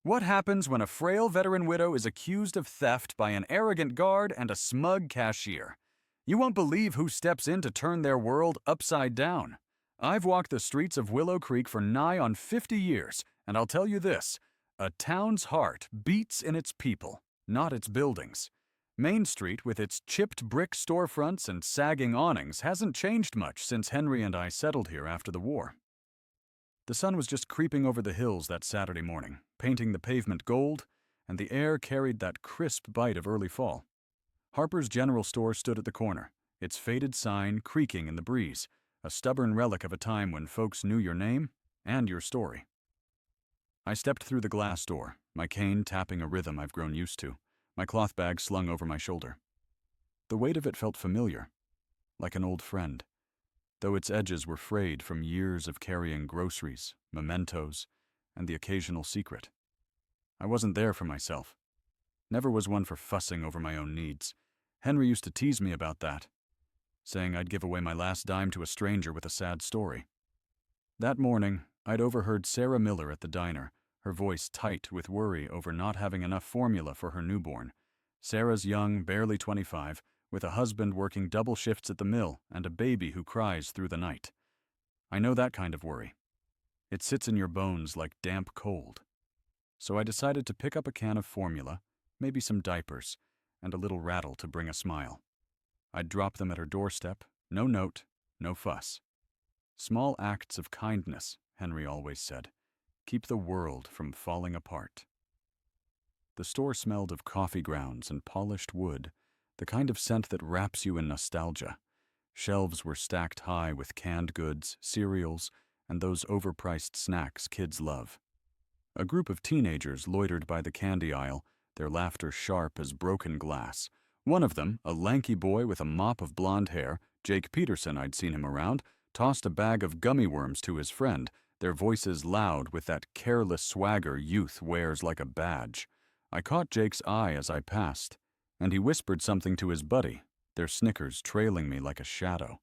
What happens when a frail veteran widow is accused of theft by an arrogant guard and a smug cashier? You won't believe who steps in to turn their world upside down. I've walked the streets of Willow Creek for nigh on 50 years, and I'll tell you this: a town's heart beats in its people, not its buildings. Main Street, with its chipped brick storefronts and sagging awnings, hasn't changed much since Henry and I settled here after the war. The sun was just creeping over the hills that Saturday morning, painting the pavement gold, and the air carried that crisp bite of early fall. Harper's General Store stood at the corner, its faded sign creaking in the breeze, a stubborn relic of a time when folks knew your name and your story. I stepped through the glass door, my cane tapping a rhythm I've grown used to, my cloth bag slung over my shoulder. The weight of it felt familiar, like an old friend, though its edges were frayed from years of carrying groceries, mementos, and the occasional secret. I wasn't there for myself. Never was one for fussing over my own needs. Henry used to tease me about that, saying I'd give away my last dime to a stranger with a sad story. That morning, I'd overheard Sarah Miller at the diner, her voice tight with worry over not having enough formula for her newborn. Sarah's young, barely 25, with a husband working double shifts at the mill and a baby who cries through the night. I know that kind of worry. It sits in your bones like damp cold. So I decided to pick up a can of formula, maybe some diapers, and a little rattle to bring a smile. I'd drop them at her doorstep, no note, no fuss. Small acts of kindness, Henry always said, keep the world from falling apart. The store smelled of coffee grounds and polished wood, the kind of scent that wraps you in nostalgia. Shelves were stacked high with canned goods, cereals, and those overpriced snacks kids love. A group of teenagers loitered by the candy aisle, their laughter sharp as broken glass. One of them, a lanky boy with a mop of blonde hair, Jake Peterson, I'd seen him around, tossed a bag of gummy worms to his friend, their voices loud with that careless swagger youth wears like a badge. I caught Jake's eye as I passed, and he whispered something to his buddy, their snickers trailing me like a shadow.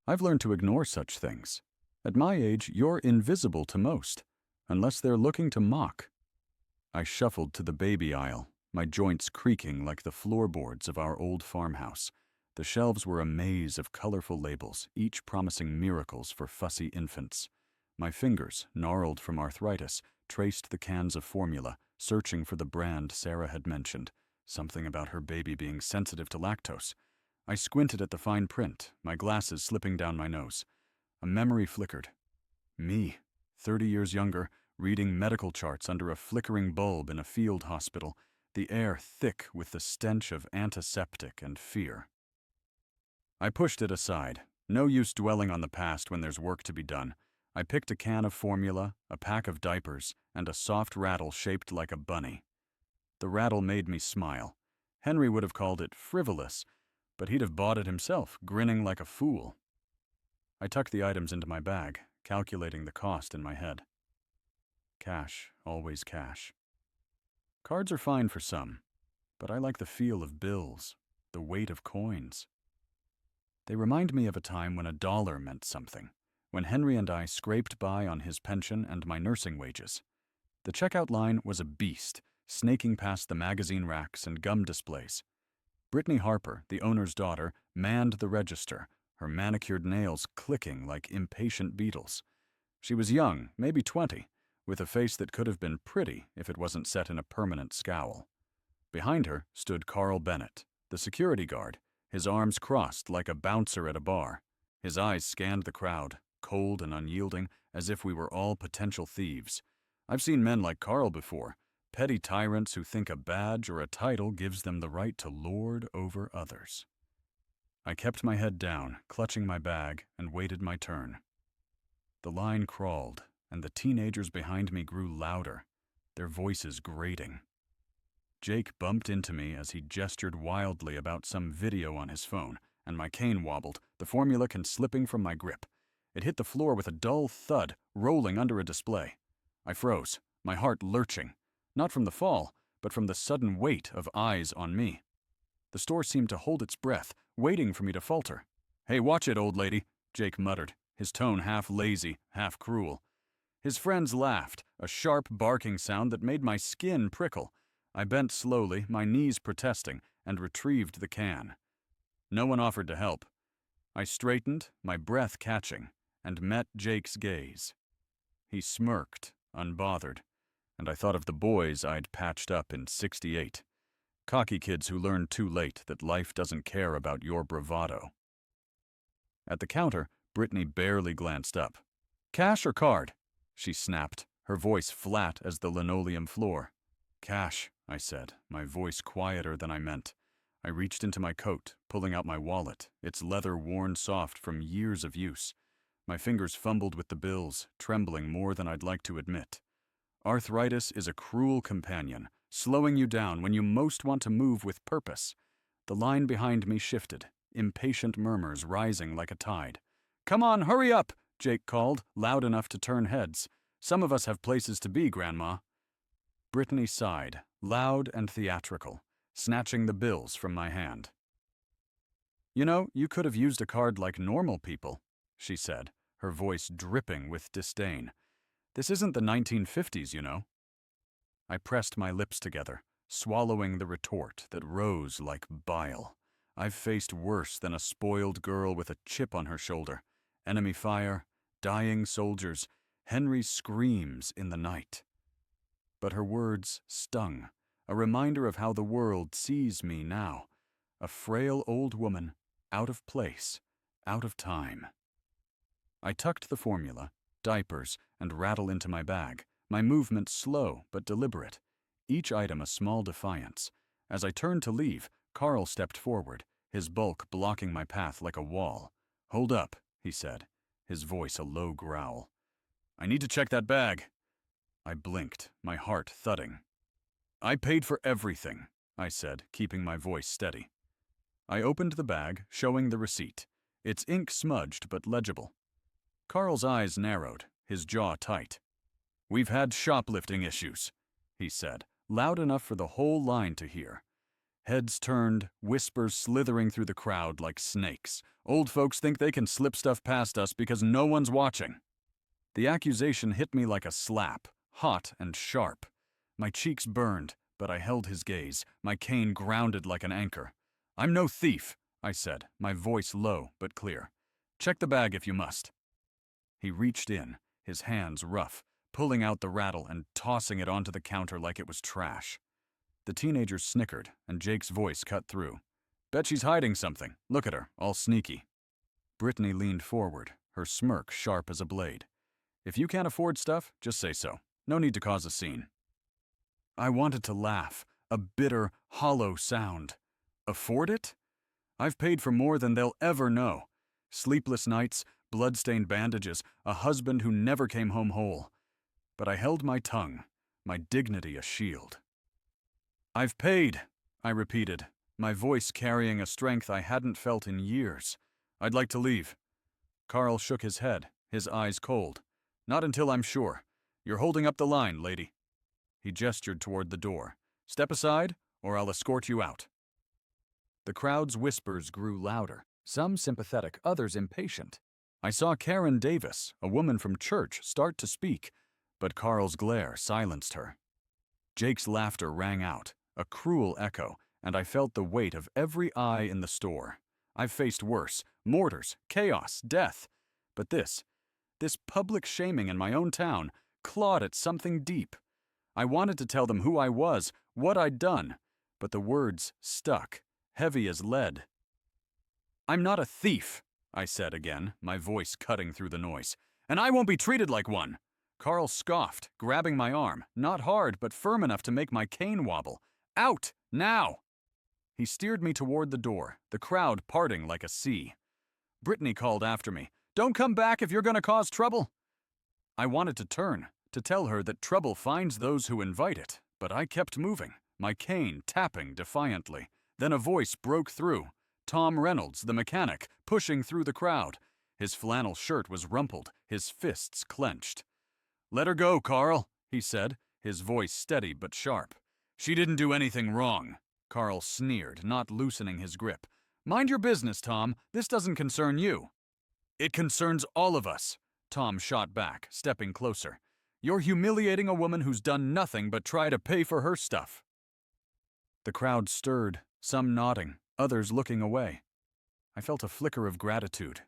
I've learned to ignore such things. At my age, you're invisible to most, unless they're looking to mock. I shuffled to the baby aisle, my joints creaking like the floorboards of our old farmhouse. The shelves were a maze of colorful labels, each promising miracles for fussy infants. My fingers, gnarled from arthritis, traced the cans of formula, searching for the brand Sarah had mentioned, something about her baby being sensitive to lactose. I squinted at the fine print, my glasses slipping down my nose. A memory flickered. Me, 30 years younger, reading medical charts under a flickering bulb in a field hospital, the air thick with the stench of antiseptic and fear. I pushed it aside. No use dwelling on the past when there's work to be done. I picked a can of formula, a pack of diapers, and a soft rattle shaped like a bunny. The rattle made me smile. Henry would have called it frivolous, but he'd have bought it himself, grinning like a fool. I tucked the items into my bag, calculating the cost in my head. Cash, always cash. Cards are fine for some, but I like the feel of bills, the weight of coins. They remind me of a time when $1 meant something, when Henry and I scraped by on his pension and my nursing wages. The checkout line was a beast, snaking past the magazine racks and gum displays. Brittany Harper, the owner's daughter, manned the register, her manicured nails clicking like impatient beetles. She was young, maybe 20, with a face that could have been pretty if it wasn't set in a permanent scowl. Behind her stood Carl Bennett, the security guard, his arms crossed like a bouncer at a bar. His eyes scanned the crowd, cold and unyielding, as if we were all potential thieves. I've seen men like Carl before, petty tyrants who think a badge or a title gives them the right to lord over others. I kept my head down, clutching my bag, and waited my turn. The line crawled, and the teenagers behind me grew louder, their voices grating. Jake bumped into me as he gestured wildly about some video on his phone, and my cane wobbled, the formula can slipping from my grip. It hit the floor with a dull thud, rolling under a display. I froze, my heart lurching, not from the fall, but from the sudden weight of eyes on me. The store seemed to hold its breath, waiting for me to falter. "Hey, watch it, old lady," Jake muttered, his tone half lazy, half cruel. His friends laughed, a sharp barking sound that made my skin prickle. I bent slowly, my knees protesting, and retrieved the can. No one offered to help. I straightened, my breath catching, and met Jake's gaze. He smirked, unbothered, and I thought of the boys I'd patched up in '68. Cocky kids who learned too late that life doesn't care about your bravado. At the counter, Brittany barely glanced up. "Cash or card?" she snapped, her voice flat as the linoleum floor. "Cash," I said, my voice quieter than I meant. I reached into my coat, pulling out my wallet, its leather worn soft from years of use. My fingers fumbled with the bills, trembling more than I'd like to admit. Arthritis is a cruel companion, slowing you down when you most want to move with purpose. The line behind me shifted, impatient murmurs rising like a tide. "Come on, hurry up!" Jake called, loud enough to turn heads. "Some of us have places to be, Grandma." Brittany sighed, loud and theatrical, snatching the bills from my hand. "You know, you could have used a card like normal people," she said, her voice dripping with disdain. "This isn't the 1950s, you know." I pressed my lips together, swallowing the retort that rose like bile. I've faced worse than a spoiled girl with a chip on her shoulder. Enemy fire, dying soldiers, Henry's screams in the night. But her words stung, a reminder of how the world sees me now. A frail old woman, out of place, out of time. I tucked the formula, diapers, and rattle into my bag, my movement slow but deliberate, each item a small defiance. As I turned to leave, Carl stepped forward, his bulk blocking my path like a wall. "Hold up," he said, his voice a low growl. "I need to check that bag." I blinked, my heart thudding. "I paid for everything," I said, keeping my voice steady. I opened the bag, showing the receipt. Its ink smudged but legible. Carl's eyes narrowed, his jaw tight. "We've had shoplifting issues," he said, loud enough for the whole line to hear. Heads turned, whispers slithering through the crowd like snakes. Old folks think they can slip stuff past us because no one's watching. The accusation hit me like a slap, hot and sharp. My cheeks burned, but I held his gaze, my cane grounded like an anchor. "I'm no thief," I said, my voice low but clear. "Check the bag if you must." He reached in, his hands rough, pulling out the rattle and tossing it onto the counter like it was trash. The teenagers snickered, and Jake's voice cut through. "Bet she's hiding something. Look at her, all sneaky." Brittany leaned forward, her smirk sharp as a blade. "If you can't afford stuff, just say so. No need to cause a scene." I wanted to laugh, a bitter, hollow sound. Afford it? I've paid for more than they'll ever know. Sleepless nights, blood-stained bandages, a husband who never came home whole. But I held my tongue, my dignity a shield. "I've paid," I repeated, my voice carrying a strength I hadn't felt in years. "I'd like to leave." Carl shook his head, his eyes cold. "Not until I'm sure. You're holding up the line, lady." He gestured toward the door. "Step aside, or I'll escort you out." The crowd's whispers grew louder, some sympathetic, others impatient. I saw Karen Davis, a woman from church, start to speak, but Carl's glare silenced her. Jake's laughter rang out, a cruel echo, and I felt the weight of every eye in the store. I've faced worse, mortars, chaos, death. But this public shaming in my own town, clawed at something deep. I wanted to tell them who I was, what I'd done, but the words stuck, heavy as lead. "I'm not a thief," I said again, my voice cutting through the noise. "And I won't be treated like one." Carl scoffed, grabbing my arm, not hard but firm enough to make my cane wobble. "Out, now!" He steered me toward the door, the crowd parting like a sea. Brittany called after me, "Don't come back if you're going to cause trouble." I wanted to turn, to tell her that trouble finds those who invite it, but I kept moving, my cane tapping defiantly. Then a voice broke through. Tom Reynolds, the mechanic, pushing through the crowd. His flannel shirt was rumpled, his fists clenched. "Let her go, Carl," he said, his voice steady but sharp. "She didn't do anything wrong." Carl sneered, not loosening his grip. "Mind your business, Tom. This doesn't concern you." "It concerns all of us," Tom shot back, stepping closer. You're humiliating a woman who's done nothing but try to pay for her stuff. The crowd stirred, some nodding, others looking away. I felt a flicker of gratitude,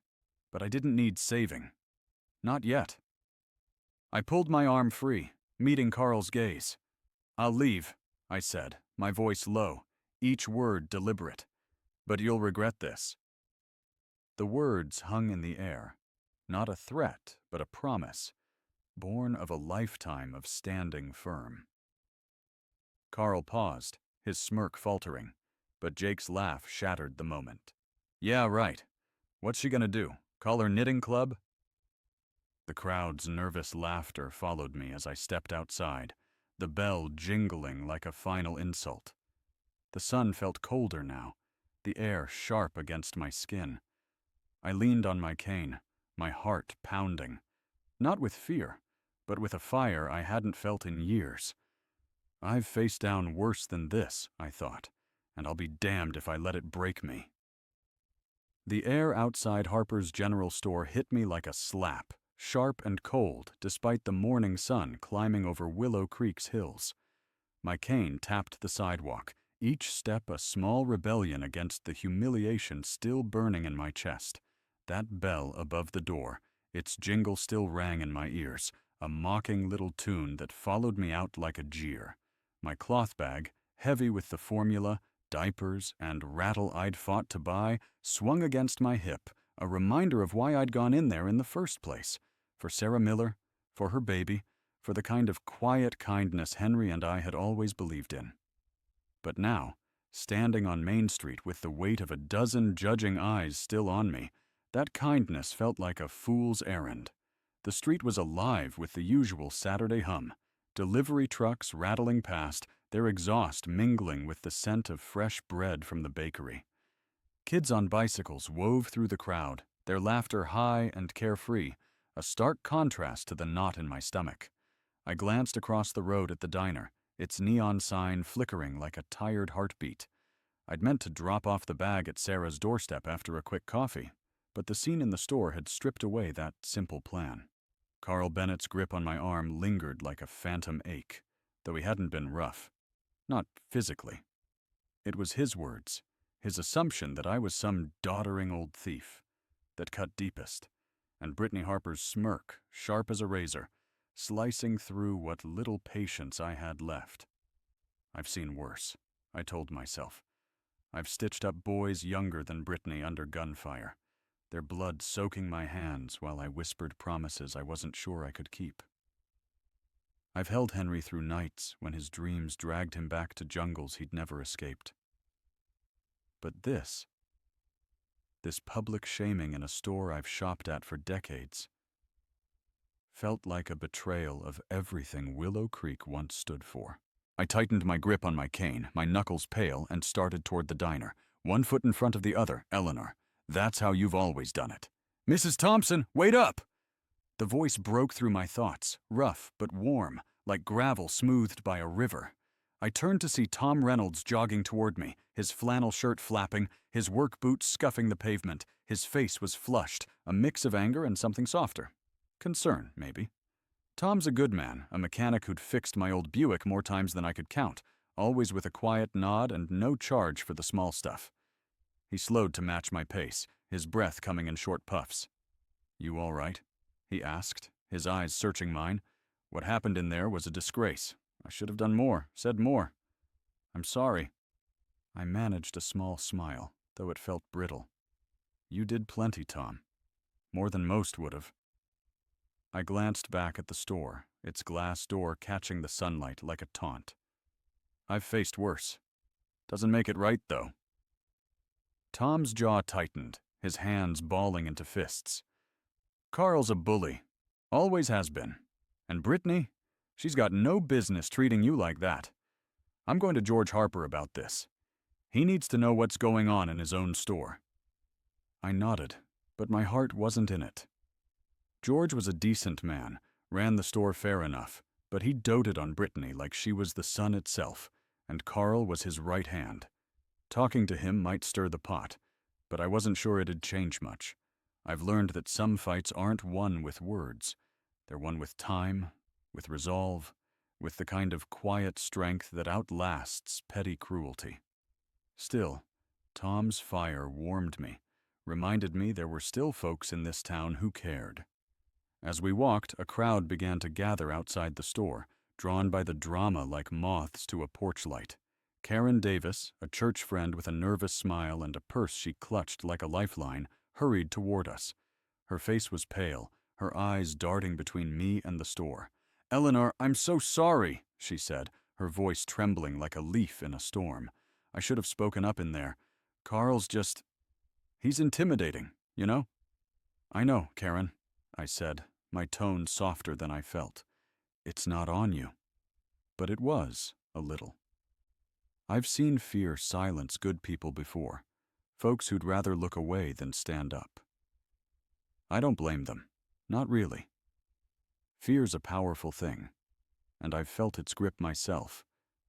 but I didn't need saving. Not yet. I pulled my arm free, meeting Carl's gaze. "I'll leave," I said, my voice low, each word deliberate. "But you'll regret this." The words hung in the air, not a threat, but a promise, born of a lifetime of standing firm. Carl paused, his smirk faltering, but Jake's laugh shattered the moment. "Yeah, right. What's she gonna do? Call her knitting club?" The crowd's nervous laughter followed me as I stepped outside, the bell jingling like a final insult. The sun felt colder now, the air sharp against my skin. I leaned on my cane, my heart pounding, not with fear, but with a fire I hadn't felt in years. I've faced down worse than this, I thought, and I'll be damned if I let it break me. The air outside Harper's General Store hit me like a slap, sharp and cold despite the morning sun climbing over Willow Creek's hills. My cane tapped the sidewalk, each step a small rebellion against the humiliation still burning in my chest. That bell above the door, its jingle still rang in my ears, a mocking little tune that followed me out like a jeer. My cloth bag, heavy with the formula, diapers, and rattle I'd fought to buy, swung against my hip, a reminder of why I'd gone in there in the first place. For Sarah Miller, for her baby, for the kind of quiet kindness Henry and I had always believed in. But now, standing on Main Street with the weight of a dozen judging eyes still on me, that kindness felt like a fool's errand. The street was alive with the usual Saturday hum, delivery trucks rattling past, their exhaust mingling with the scent of fresh bread from the bakery. Kids on bicycles wove through the crowd, their laughter high and carefree, a stark contrast to the knot in my stomach. I glanced across the road at the diner, its neon sign flickering like a tired heartbeat. I'd meant to drop off the bag at Sarah's doorstep after a quick coffee, but the scene in the store had stripped away that simple plan. Carl Bennett's grip on my arm lingered like a phantom ache, though he hadn't been rough. Not physically. It was his words, his assumption that I was some doddering old thief, that cut deepest, and Brittany Harper's smirk, sharp as a razor, slicing through what little patience I had left. I've seen worse, I told myself. I've stitched up boys younger than Brittany under gunfire, their blood soaking my hands while I whispered promises I wasn't sure I could keep. I've held Henry through nights when his dreams dragged him back to jungles he'd never escaped. But this public shaming in a store I've shopped at for decades, felt like a betrayal of everything Willow Creek once stood for. I tightened my grip on my cane, my knuckles pale, and started toward the diner, one foot in front of the other. "Eleanor, that's how you've always done it." "Mrs. Thompson, wait up!" The voice broke through my thoughts, rough but warm, like gravel smoothed by a river. I turned to see Tom Reynolds jogging toward me, his flannel shirt flapping, his work boots scuffing the pavement. His face was flushed, a mix of anger and something softer. Concern, maybe. Tom's a good man, a mechanic who'd fixed my old Buick more times than I could count, always with a quiet nod and no charge for the small stuff. He slowed to match my pace, his breath coming in short puffs. "You all right?" he asked, his eyes searching mine. "What happened in there was a disgrace. I should have done more, said more. I'm sorry." I managed a small smile, though it felt brittle. "You did plenty, Tom. More than most would have." I glanced back at the store, its glass door catching the sunlight like a taunt. "I've faced worse. Doesn't make it right, though." Tom's jaw tightened, his hands balling into fists. "Carl's a bully. Always has been. And Brittany, she's got no business treating you like that. I'm going to George Harper about this. He needs to know what's going on in his own store." I nodded, but my heart wasn't in it. George was a decent man, ran the store fair enough, but he doted on Brittany like she was the sun itself, and Carl was his right hand. Talking to him might stir the pot, but I wasn't sure it'd change much. I've learned that some fights aren't won with words. They're won with time with resolve, with the kind of quiet strength that outlasts petty cruelty. Still, Tom's fire warmed me, reminded me there were still folks in this town who cared. As we walked, a crowd began to gather outside the store, drawn by the drama like moths to a porch light. Karen Davis, a church friend with a nervous smile and a purse she clutched like a lifeline, hurried toward us. Her face was pale, her eyes darting between me and the store. "Eleanor, I'm so sorry," she said, her voice trembling like a leaf in a storm. "I should have spoken up in there. Carl's just... he's intimidating, you know?" "I know, Karen," I said, my tone softer than I felt. "It's not on you." But it was, a little. I've seen fear silence good people before, folks who'd rather look away than stand up. I don't blame them. Not really. Fear's a powerful thing, and I've felt its grip myself,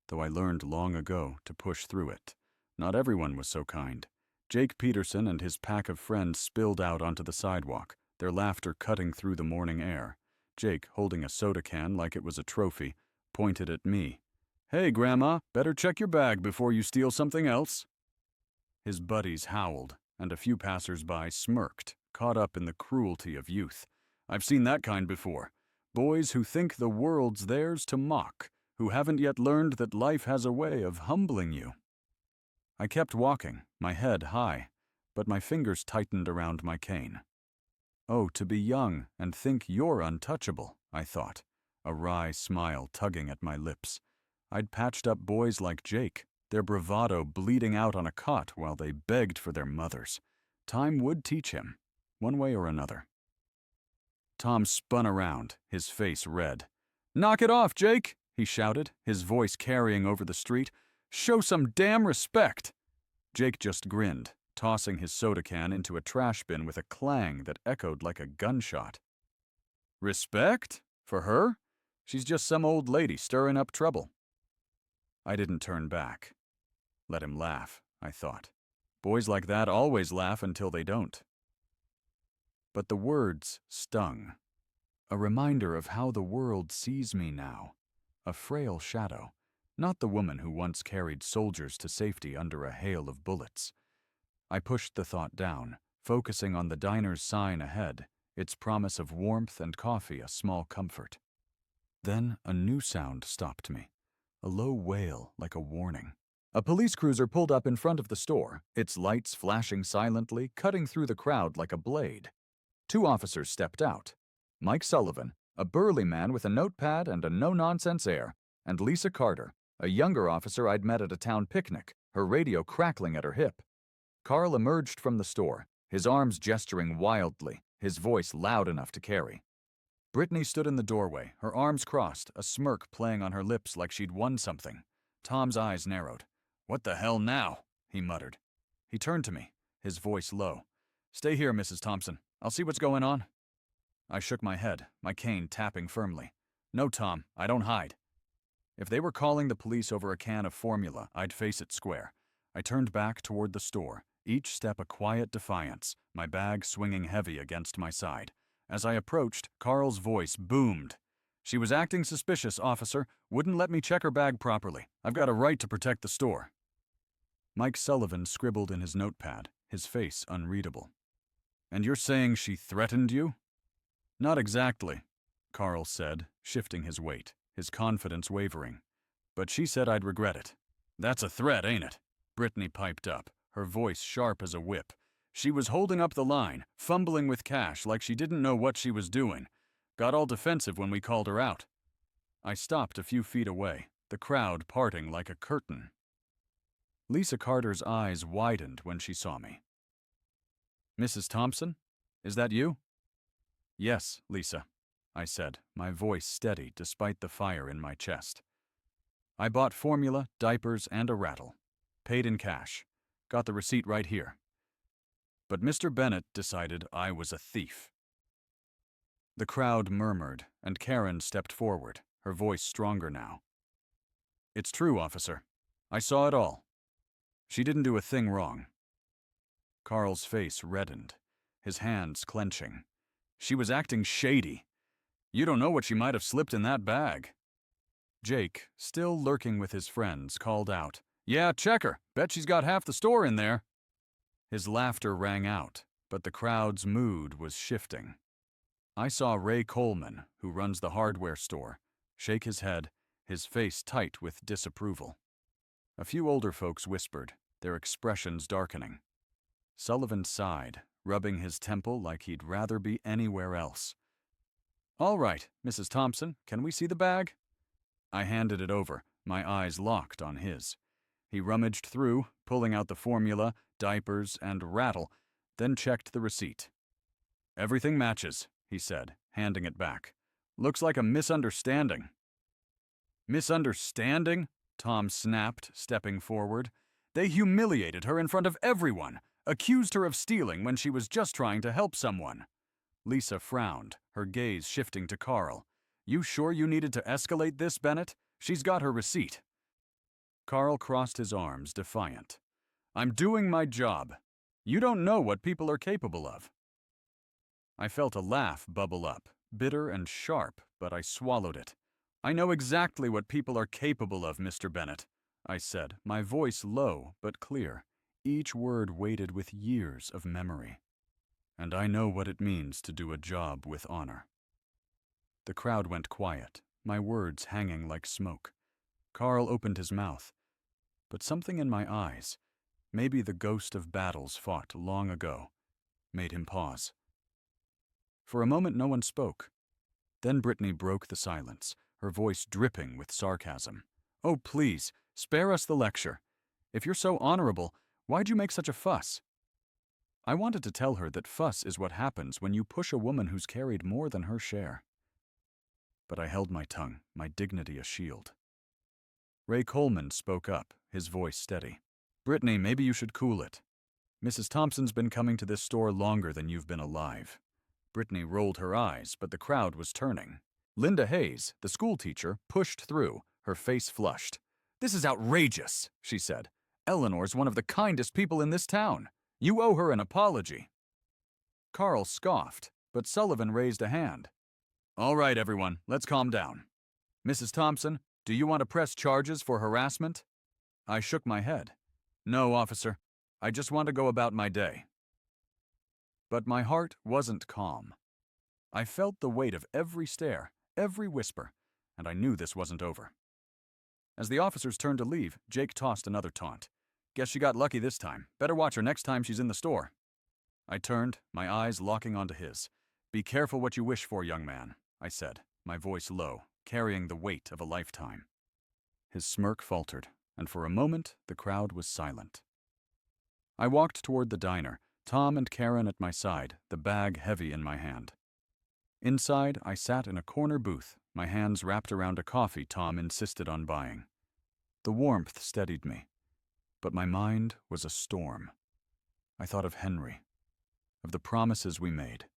though I learned long ago to push through it. Not everyone was so kind. Jake Peterson and his pack of friends spilled out onto the sidewalk, their laughter cutting through the morning air. Jake, holding a soda can like it was a trophy, pointed at me. "Hey, Grandma, better check your bag before you steal something else." His buddies howled, and a few passers-by smirked, caught up in the cruelty of youth. I've seen that kind before. Boys who think the world's theirs to mock, who haven't yet learned that life has a way of humbling you. I kept walking, my head high, but my fingers tightened around my cane. Oh, to be young and think you're untouchable, I thought, a wry smile tugging at my lips. I'd patched up boys like Jake, their bravado bleeding out on a cot while they begged for their mothers. Time would teach him, one way or another. Tom spun around, his face red. "Knock it off, Jake," he shouted, his voice carrying over the street. "Show some damn respect." Jake just grinned, tossing his soda can into a trash bin with a clang that echoed like a gunshot. "Respect? For her? She's just some old lady stirring up trouble." I didn't turn back. Let him laugh, I thought. Boys like that always laugh until they don't. But the words stung. A reminder of how the world sees me now. A frail shadow, not the woman who once carried soldiers to safety under a hail of bullets. I pushed the thought down, focusing on the diner's sign ahead, its promise of warmth and coffee a small comfort. Then a new sound stopped me, a low wail like a warning. A police cruiser pulled up in front of the store, its lights flashing silently, cutting through the crowd like a blade. 2 officers stepped out. Mike Sullivan, a burly man with a notepad and a no-nonsense air, and Lisa Carter, a younger officer I'd met at a town picnic, her radio crackling at her hip. Carl emerged from the store, his arms gesturing wildly, his voice loud enough to carry. Brittany stood in the doorway, her arms crossed, a smirk playing on her lips like she'd won something. Tom's eyes narrowed. "What the hell now?" he muttered. He turned to me, his voice low. "Stay here, Mrs. Thompson. I'll see what's going on." I shook my head, my cane tapping firmly. "No, Tom, I don't hide." If they were calling the police over a can of formula, I'd face it square. I turned back toward the store, each step a quiet defiance, my bag swinging heavy against my side. As I approached, Carl's voice boomed. "She was acting suspicious, officer. Wouldn't let me check her bag properly. I've got a right to protect the store." Mike Sullivan scribbled in his notepad, his face unreadable. "And you're saying she threatened you?" "Not exactly," Carl said, shifting his weight, his confidence wavering. "But she said I'd regret it." "That's a threat, ain't it?" Brittany piped up, her voice sharp as a whip. "She was holding up the line, fumbling with cash like she didn't know what she was doing. Got all defensive when we called her out." I stopped a few feet away, the crowd parting like a curtain. Lisa Carter's eyes widened when she saw me. "Mrs. Thompson? Is that you?" "Yes, Lisa," I said, my voice steady despite the fire in my chest. "I bought formula, diapers, and a rattle. Paid in cash. Got the receipt right here. But Mr. Bennett decided I was a thief." The crowd murmured, and Karen stepped forward, her voice stronger now. "It's true, officer. I saw it all. She didn't do a thing wrong." Carl's face reddened, his hands clenching. "She was acting shady. You don't know what she might have slipped in that bag. Jake, still lurking with his friends, called out, "Yeah, check her. Bet she's got half the store in there." His laughter rang out, but the crowd's mood was shifting. I saw Ray Coleman, who runs the hardware store, shake his head, his face tight with disapproval. A few older folks whispered, their expressions darkening. Sullivan sighed, rubbing his temple like he'd rather be anywhere else. "All right, Mrs. Thompson, can we see the bag?" I handed it over, my eyes locked on his. He rummaged through, pulling out the formula, diapers, and rattle, then checked the receipt. "Everything matches," he said, handing it back. "Looks like a misunderstanding." "Misunderstanding?" Tom snapped, stepping forward. "They humiliated her in front of everyone, accused her of stealing when she was just trying to help someone." Lisa frowned, her gaze shifting to Carl. "You sure you needed to escalate this, Bennett? She's got her receipt." Carl crossed his arms, defiant. "I'm doing my job. You don't know what people are capable of." I felt a laugh bubble up, bitter and sharp, but I swallowed it. "I know exactly what people are capable of, Mr. Bennett," I said, my voice low but clear, each word weighted with years of memory. "And I know what it means to do a job with honor." The crowd went quiet, my words hanging like smoke. Carl opened his mouth, but something in my eyes, maybe the ghost of battles fought long ago, made him pause. For a moment no one spoke. Then Brittany broke the silence, her voice dripping with sarcasm. "Oh, please, spare us the lecture. If you're so honorable, why'd you make such a fuss?" I wanted to tell her that fuss is what happens when you push a woman who's carried more than her share. But I held my tongue, my dignity a shield. Ray Coleman spoke up, his voice steady. "Brittany, maybe you should cool it. Mrs. Thompson's been coming to this store longer than you've been alive." Brittany rolled her eyes, but the crowd was turning. Linda Hayes, the school teacher, pushed through, her face flushed. "This is outrageous," she said. "Eleanor's one of the kindest people in this town. You owe her an apology." Carl scoffed, but Sullivan raised a hand. "All right, everyone, let's calm down. Mrs. Thompson, do you want to press charges for harassment?" I shook my head. "No, officer. I just want to go about my day." But my heart wasn't calm. I felt the weight of every stare, every whisper, and I knew this wasn't over. As the officers turned to leave, Jake tossed another taunt. "Guess she got lucky this time. Better watch her next time she's in the store." I turned, my eyes locking onto his. "Be careful what you wish for, young man," I said, my voice low, carrying the weight of a lifetime. His smirk faltered, and for a moment the crowd was silent. I walked toward the diner, Tom and Karen at my side, the bag heavy in my hand. Inside, I sat in a corner booth, my hands wrapped around a coffee Tom insisted on buying. The warmth steadied me, but my mind was a storm. I thought of Henry, of the promises we made,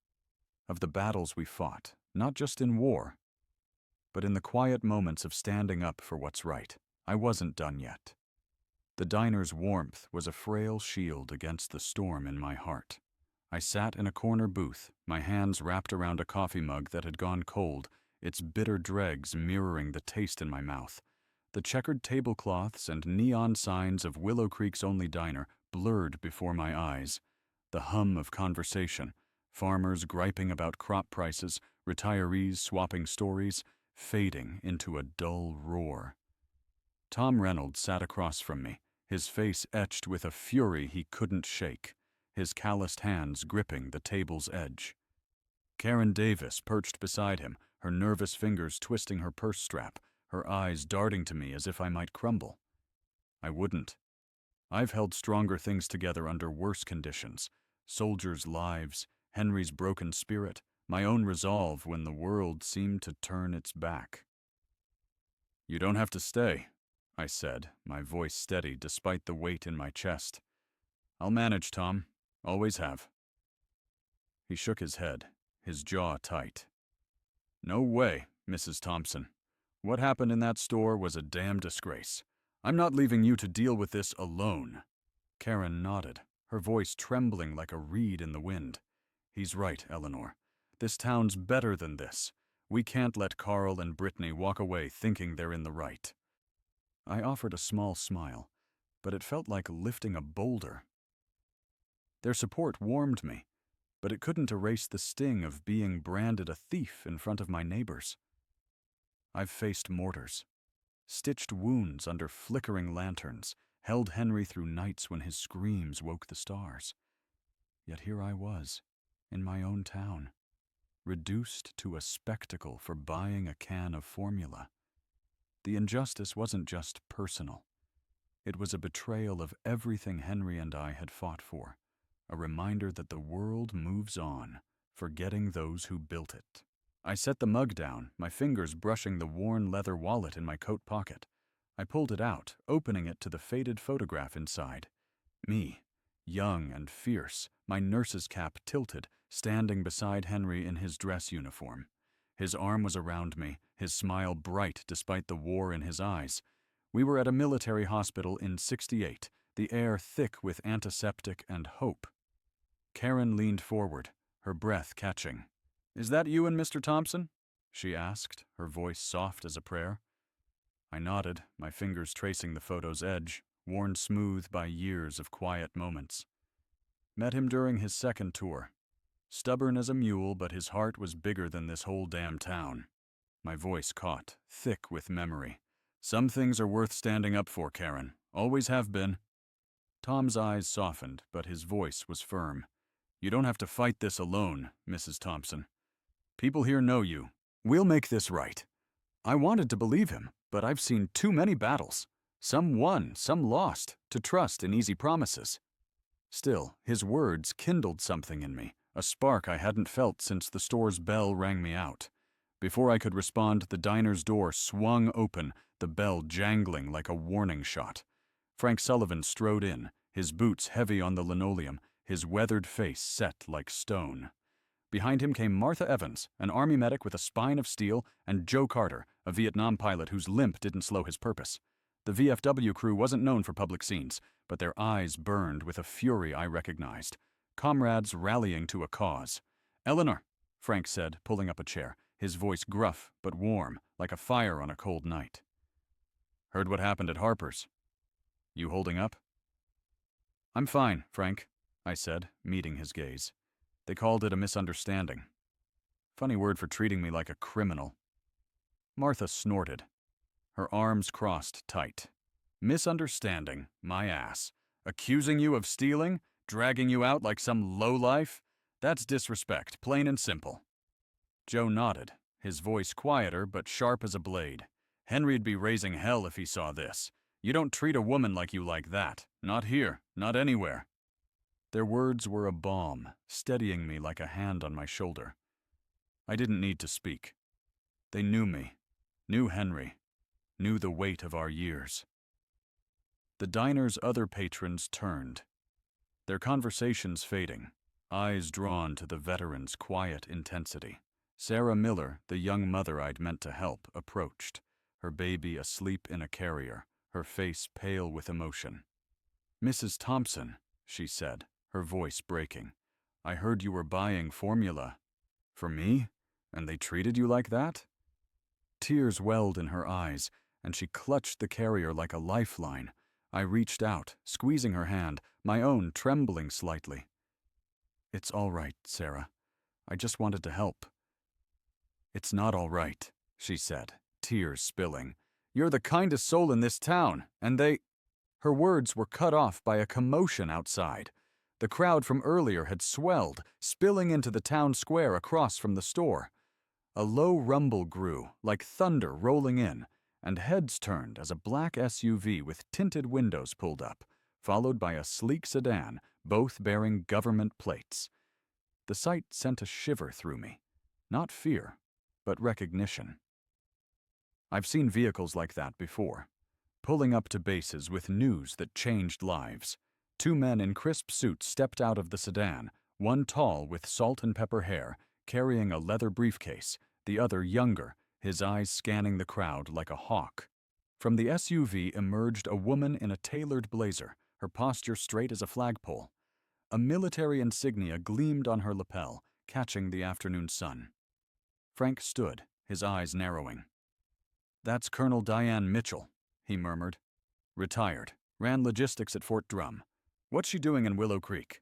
of the battles we fought, not just in war, but in the quiet moments of standing up for what's right. I wasn't done yet. The diner's warmth was a frail shield against the storm in my heart. I sat in a corner booth, my hands wrapped around a coffee mug that had gone cold, its bitter dregs mirroring the taste in my mouth. The checkered tablecloths and neon signs of Willow Creek's only diner blurred before my eyes. The hum of conversation, farmers griping about crop prices, retirees swapping stories, fading into a dull roar. Tom Reynolds sat across from me, his face etched with a fury he couldn't shake, his calloused hands gripping the table's edge. Karen Davis perched beside him, her nervous fingers twisting her purse strap, her eyes darting to me as if I might crumble. I wouldn't. I've held stronger things together under worse conditions. Soldiers' lives, Henry's broken spirit, my own resolve when the world seemed to turn its back. "You don't have to stay," I said, my voice steady despite the weight in my chest. "I'll manage, Tom. Always have." He shook his head, his jaw tight. "No way, Mrs. Thompson. What happened in that store was a damn disgrace. I'm not leaving you to deal with this alone." Karen nodded, her voice trembling like a reed in the wind. "He's right, Eleanor. This town's better than this. We can't let Carl and Brittany walk away thinking they're in the right. I offered a small smile, but it felt like lifting a boulder. Their support warmed me, but it couldn't erase the sting of being branded a thief in front of my neighbors. I've faced mortars, stitched wounds under flickering lanterns, held Henry through nights when his screams woke the stars. Yet here I was, in my own town, reduced to a spectacle for buying a can of formula. The injustice wasn't just personal. It was a betrayal of everything Henry and I had fought for, a reminder that the world moves on, forgetting those who built it. I set the mug down, my fingers brushing the worn leather wallet in my coat pocket. I pulled it out, opening it to the faded photograph inside. Me, young and fierce, my nurse's cap tilted, standing beside Henry in his dress uniform. His arm was around me, his smile bright despite the war in his eyes. We were at a military hospital in '68, the air thick with antiseptic and hope. Karen leaned forward, her breath catching. "Is that you and Mr. Thompson?" she asked, her voice soft as a prayer. I nodded, my fingers tracing the photo's edge, worn smooth by years of quiet moments. Met him during his second tour. Stubborn as a mule, but his heart was bigger than this whole damn town. My voice caught, thick with memory. "Some things are worth standing up for, Karen. Always have been." Tom's eyes softened, but his voice was firm. "You don't have to fight this alone, Mrs. Thompson. People here know you. We'll make this right." I wanted to believe him, but I've seen too many battles. Some won, some lost, to trust in easy promises. Still, his words kindled something in me, a spark I hadn't felt since the store's bell rang me out. Before I could respond, the diner's door swung open, the bell jangling like a warning shot. Frank Sullivan strode in, his boots heavy on the linoleum, his weathered face set like stone. Behind him came Martha Evans, an Army medic with a spine of steel, and Joe Carter, a Vietnam pilot whose limp didn't slow his purpose. The VFW crew wasn't known for public scenes, but their eyes burned with a fury I recognized. Comrades rallying to a cause. "Eleanor," Frank said, pulling up a chair, his voice gruff but warm, like a fire on a cold night. "Heard what happened at Harper's. You holding up?" "I'm fine, Frank," I said, meeting his gaze. "They called it a misunderstanding. Funny word for treating me like a criminal." Martha snorted. Her arms crossed tight. "Misunderstanding, my ass. Accusing you of stealing? Dragging you out like some lowlife? That's disrespect, plain and simple." Joe nodded, his voice quieter but sharp as a blade. "Henry'd be raising hell if he saw this. You don't treat a woman like you like that. Not here, not anywhere." Their words were a balm, steadying me like a hand on my shoulder. I didn't need to speak. They knew me, knew Henry, knew the weight of our years. The diner's other patrons turned, their conversations fading, eyes drawn to the veteran's quiet intensity. Sarah Miller, the young mother I'd meant to help, approached, her baby asleep in a carrier, her face pale with emotion. "Mrs. Thompson," she said, her voice breaking, "I heard you were buying formula. For me? And they treated you like that?" Tears welled in her eyes, and she clutched the carrier like a lifeline. I reached out, squeezing her hand, my own trembling slightly. "It's all right, Sarah. I just wanted to help." "It's not all right," she said, tears spilling. "You're the kindest soul in this town, and they—" Her words were cut off by a commotion outside. The crowd from earlier had swelled, spilling into the town square across from the store. A low rumble grew, like thunder rolling in, and heads turned as a black SUV with tinted windows pulled up, followed by a sleek sedan, both bearing government plates. The sight sent a shiver through me. Not fear, but recognition. I've seen vehicles like that before, pulling up to bases with news that changed lives. Two men in crisp suits stepped out of the sedan, one tall with salt and pepper hair, carrying a leather briefcase, the other younger, his eyes scanning the crowd like a hawk. From the SUV emerged a woman in a tailored blazer, her posture straight as a flagpole. A military insignia gleamed on her lapel, catching the afternoon sun. Frank stood, his eyes narrowing. "That's Colonel Diane Mitchell," he murmured. "Retired. Ran logistics at Fort Drum. What's she doing in Willow Creek?"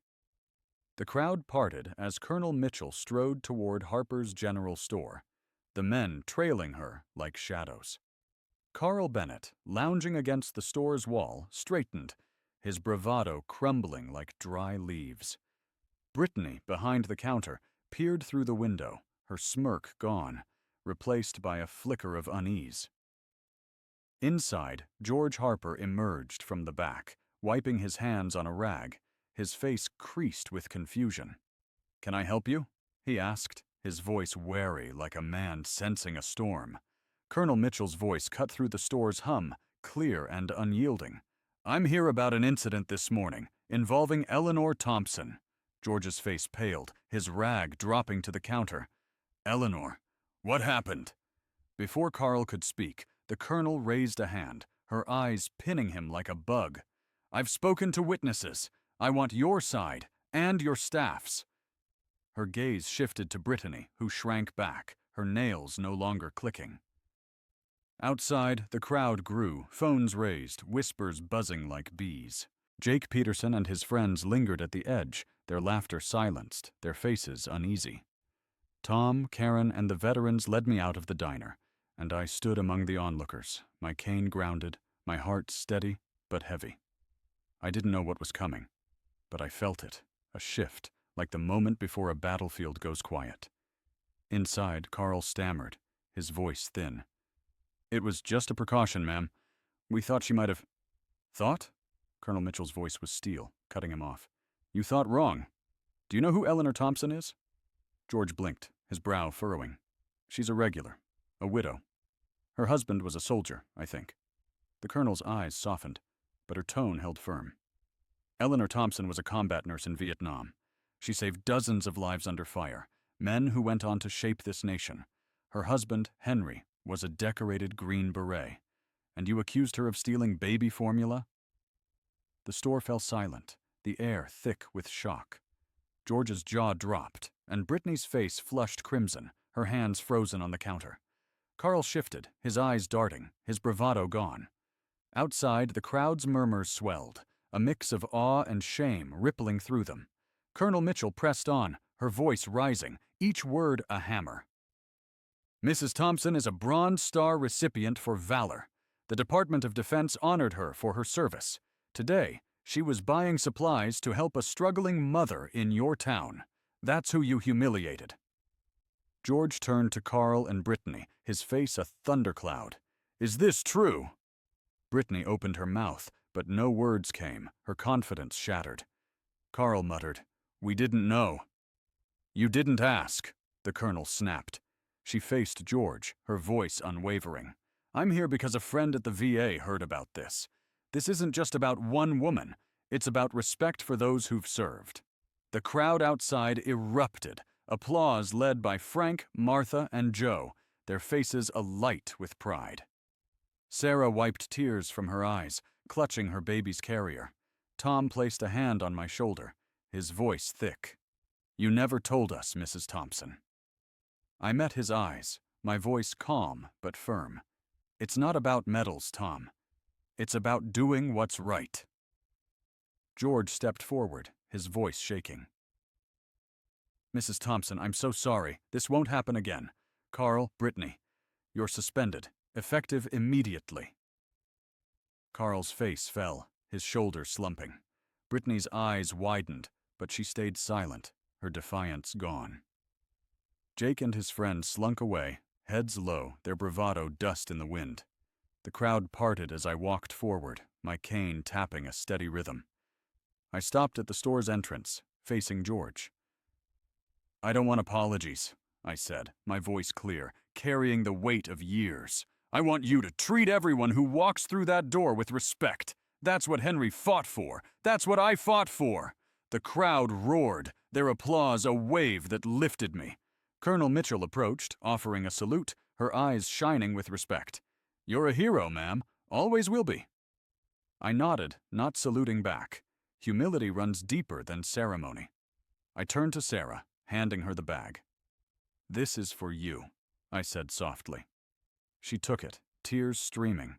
The crowd parted as Colonel Mitchell strode toward Harper's General Store, the men trailing her like shadows. Carl Bennett, lounging against the store's wall, straightened, his bravado crumbling like dry leaves. Brittany, behind the counter, peered through the window, her smirk gone, replaced by a flicker of unease. Inside, George Harper emerged from the back, wiping his hands on a rag, his face creased with confusion. "Can I help you?" he asked, his voice wary like a man sensing a storm. Colonel Mitchell's voice cut through the store's hum, clear and unyielding. "I'm here about an incident this morning, involving Eleanor Thompson." George's face paled, his rag dropping to the counter. "Eleanor, what happened?" Before Carl could speak, the colonel raised a hand, her eyes pinning him like a bug. "I've spoken to witnesses. I want your side, and your staff's." Her gaze shifted to Brittany, who shrank back, her nails no longer clicking. Outside, the crowd grew, phones raised, whispers buzzing like bees. Jake Peterson and his friends lingered at the edge, their laughter silenced, their faces uneasy. Tom, Karen, and the veterans led me out of the diner, and I stood among the onlookers, my cane grounded, my heart steady but heavy. I didn't know what was coming, but I felt it, a shift, like the moment before a battlefield goes quiet. Inside, Carl stammered, his voice thin. "It was just a precaution, ma'am. We thought she might have—" "Thought?" Colonel Mitchell's voice was steel, cutting him off. "You thought wrong. Do you know who Eleanor Thompson is?" George blinked, his brow furrowing. "She's a regular, a widow. Her husband was a soldier, I think." The colonel's eyes softened, but her tone held firm. "Eleanor Thompson was a combat nurse in Vietnam. She saved dozens of lives under fire, men who went on to shape this nation. Her husband, Henry, was a decorated Green Beret. And you accused her of stealing baby formula?" The store fell silent, the air thick with shock. George's jaw dropped, and Brittany's face flushed crimson, her hands frozen on the counter. Carl shifted, his eyes darting, his bravado gone. Outside, the crowd's murmurs swelled, a mix of awe and shame rippling through them. Colonel Mitchell pressed on, her voice rising, each word a hammer. "Mrs. Thompson is a Bronze Star recipient for valor. The Department of Defense honored her for her service. Today, she was buying supplies to help a struggling mother in your town. That's who you humiliated." George turned to Carl and Brittany, his face a thundercloud. "Is this true?" Brittany opened her mouth, but no words came, her confidence shattered. Carl muttered, "We didn't know." "You didn't ask," the colonel snapped. She faced George, her voice unwavering. "I'm here because a friend at the VA heard about this. This isn't just about one woman. It's about respect for those who've served." The crowd outside erupted, applause led by Frank, Martha, and Joe, their faces alight with pride. Sarah wiped tears from her eyes, clutching her baby's carrier. Tom placed a hand on my shoulder, his voice thick. "You never told us, Mrs. Thompson." I met his eyes, my voice calm but firm. "It's not about medals, Tom. It's about doing what's right." George stepped forward, his voice shaking. "Mrs. Thompson, I'm so sorry. This won't happen again. Carl, Brittany, you're suspended, effective immediately." Carl's face fell, his shoulders slumping. Brittany's eyes widened, but she stayed silent, her defiance gone. Jake and his friends slunk away, heads low, their bravado dust in the wind. The crowd parted as I walked forward, my cane tapping a steady rhythm. I stopped at the store's entrance, facing George. "I don't want apologies," I said, my voice clear, carrying the weight of years. "I want you to treat everyone who walks through that door with respect. That's what Henry fought for. That's what I fought for." The crowd roared, their applause a wave that lifted me. Colonel Mitchell approached, offering a salute, her eyes shining with respect. "You're a hero, ma'am. Always will be." I nodded, not saluting back. Humility runs deeper than ceremony. I turned to Sarah, handing her the bag. "This is for you. I said softly. She took it, tears streaming.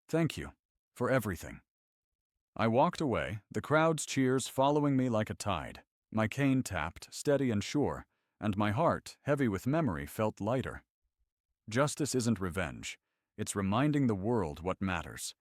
Thank you. For everything. I walked away, the crowd's cheers following me like a tide. My cane tapped, steady and sure, and my heart, heavy with memory, felt lighter. Justice isn't revenge. It's reminding the world what matters.